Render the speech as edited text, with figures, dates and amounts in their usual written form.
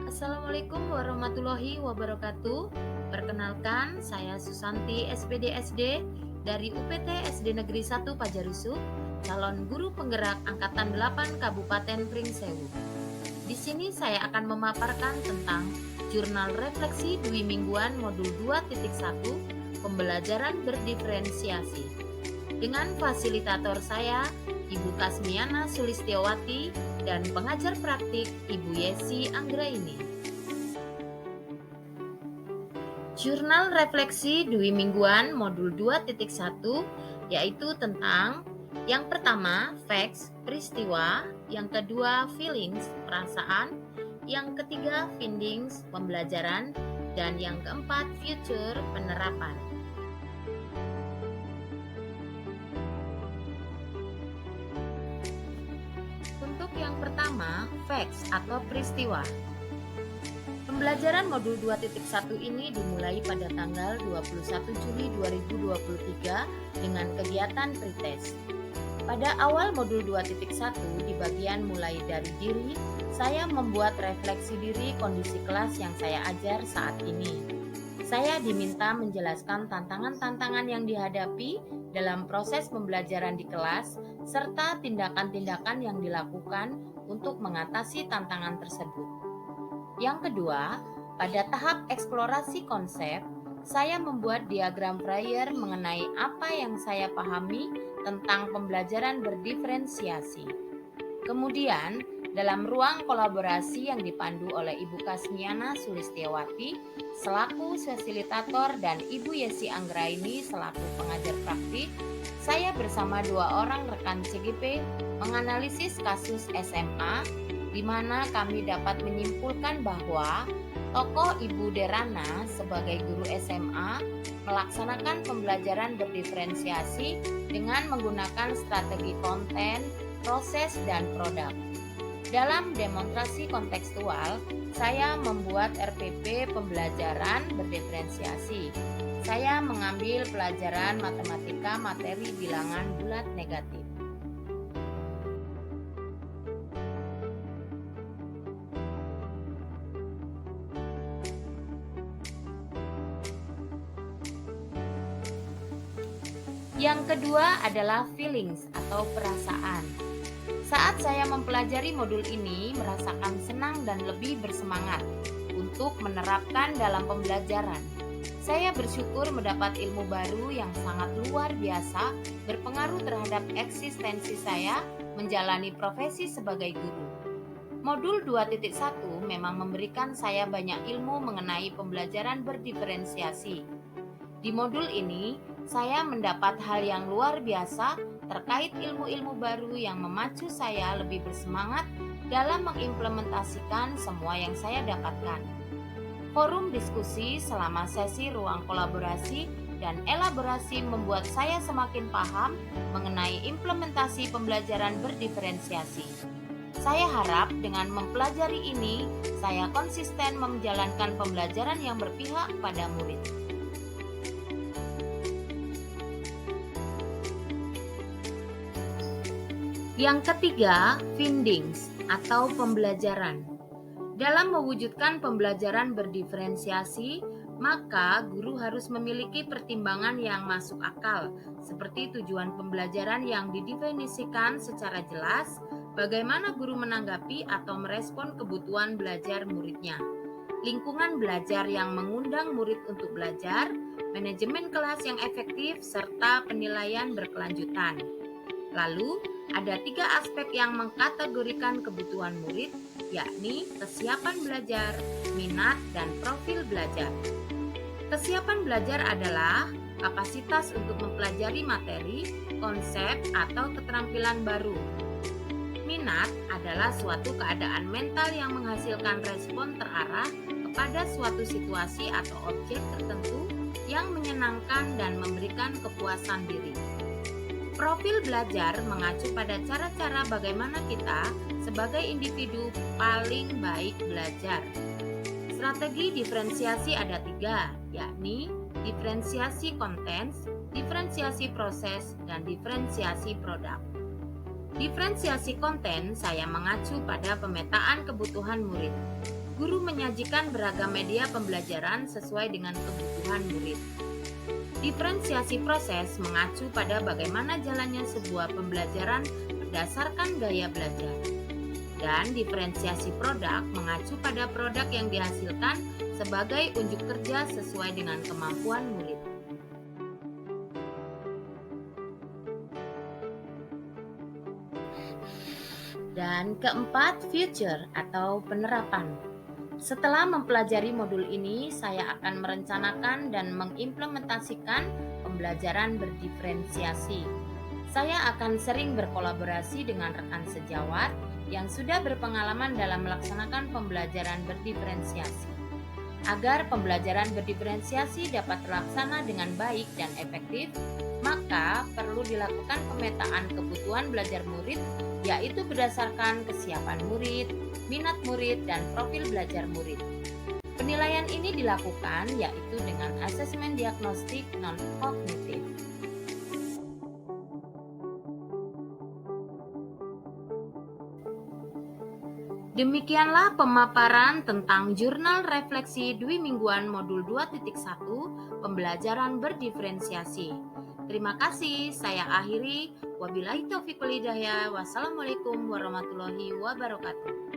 Assalamualaikum warahmatullahi wabarakatuh. Perkenalkan, saya Susanti SPD SD dari UPT SD Negeri 1 Pajarusu, calon guru penggerak angkatan 8 Kabupaten Pringsewu. Di sini saya akan memaparkan tentang Jurnal Refleksi Dwi Mingguan Modul 2.1 Pembelajaran Berdiferensiasi. Dengan fasilitator saya, Ibu Kasmiana Sulistiawati, dan pengajar praktik Ibu Yesi Anggraini. Jurnal Refleksi Dwi Mingguan Modul 2.1 yaitu tentang yang pertama, facts, peristiwa, yang kedua, feelings, perasaan, yang ketiga, findings, pembelajaran, dan yang keempat, future, penerapan. Untuk yang pertama, facts atau peristiwa. Pembelajaran modul 2.1 ini dimulai pada tanggal 21 Juli 2023 dengan kegiatan pretest. Pada awal modul 2.1 di bagian mulai dari diri, saya membuat refleksi diri kondisi kelas yang saya ajar saat ini. Saya diminta menjelaskan tantangan-tantangan yang dihadapi dalam proses pembelajaran di kelas, serta tindakan-tindakan yang dilakukan untuk mengatasi tantangan tersebut. Yang kedua, pada tahap eksplorasi konsep, saya membuat diagram prior mengenai apa yang saya pahami tentang pembelajaran berdiferensiasi. Kemudian, dalam ruang kolaborasi yang dipandu oleh Ibu Kasmiana Sulistiawati selaku fasilitator dan Ibu Yesi Anggraini selaku pengajar praktik, saya bersama dua orang rekan CGP menganalisis kasus SMA, di mana kami dapat menyimpulkan bahwa tokoh Ibu Derana sebagai guru SMA melaksanakan pembelajaran berdiferensiasi dengan menggunakan strategi konten, proses, dan produk. Dalam demonstrasi kontekstual, saya membuat RPP pembelajaran berdiferensiasi. Saya mengambil pelajaran matematika materi bilangan bulat negatif. Yang kedua adalah feelings atau perasaan. Saat saya mempelajari modul ini, merasakan senang dan lebih bersemangat untuk menerapkan dalam pembelajaran. Saya bersyukur mendapat ilmu baru yang sangat luar biasa, berpengaruh terhadap eksistensi saya menjalani profesi sebagai guru. Modul 2.1 memang memberikan saya banyak ilmu mengenai pembelajaran berdiferensiasi. Di modul ini, saya mendapat hal yang luar biasa terkait ilmu-ilmu baru yang memacu saya lebih bersemangat dalam mengimplementasikan semua yang saya dapatkan. Forum diskusi selama sesi ruang kolaborasi dan elaborasi membuat saya semakin paham mengenai implementasi pembelajaran berdiferensiasi. Saya harap dengan mempelajari ini, saya konsisten menjalankan pembelajaran yang berpihak pada murid. Yang ketiga, findings atau pembelajaran. Dalam mewujudkan pembelajaran berdiferensiasi, maka guru harus memiliki pertimbangan yang masuk akal, seperti tujuan pembelajaran yang didefinisikan secara jelas, bagaimana guru menanggapi atau merespon kebutuhan belajar muridnya, lingkungan belajar yang mengundang murid untuk belajar, manajemen kelas yang efektif, serta penilaian berkelanjutan. Lalu, ada 3 aspek yang mengkategorikan kebutuhan murid, yakni kesiapan belajar, minat, dan profil belajar. Kesiapan belajar adalah kapasitas untuk mempelajari materi, konsep, atau keterampilan baru. Minat adalah suatu keadaan mental yang menghasilkan respon terarah kepada suatu situasi atau objek tertentu yang menyenangkan dan memberikan kepuasan diri. Profil belajar mengacu pada cara-cara bagaimana kita sebagai individu paling baik belajar. Strategi diferensiasi ada 3, yakni diferensiasi konten, diferensiasi proses, dan diferensiasi produk. Diferensiasi konten saya mengacu pada pemetaan kebutuhan murid. Guru menyajikan beragam media pembelajaran sesuai dengan kebutuhan murid. Diferensiasi proses mengacu pada bagaimana jalannya sebuah pembelajaran berdasarkan gaya belajar. Dan diferensiasi produk mengacu pada produk yang dihasilkan sebagai unjuk kerja sesuai dengan kemampuan murid. Dan keempat, future atau penerapan. Setelah mempelajari modul ini, saya akan merencanakan dan mengimplementasikan pembelajaran berdiferensiasi. Saya akan sering berkolaborasi dengan rekan sejawat yang sudah berpengalaman dalam melaksanakan pembelajaran berdiferensiasi. Agar pembelajaran berdiferensiasi dapat terlaksana dengan baik dan efektif, maka perlu dilakukan pemetaan kebutuhan belajar murid, yaitu berdasarkan kesiapan murid, minat murid, dan profil belajar murid. Penilaian ini dilakukan yaitu dengan asesmen diagnostik non-kognitif. Demikianlah pemaparan tentang Jurnal Refleksi Dwi Mingguan Modul 2.1 Pembelajaran Berdiferensiasi. Terima kasih, saya akhiri. Wabillahi taufiq wal hidayah. Wassalamualaikum warahmatullahi wabarakatuh.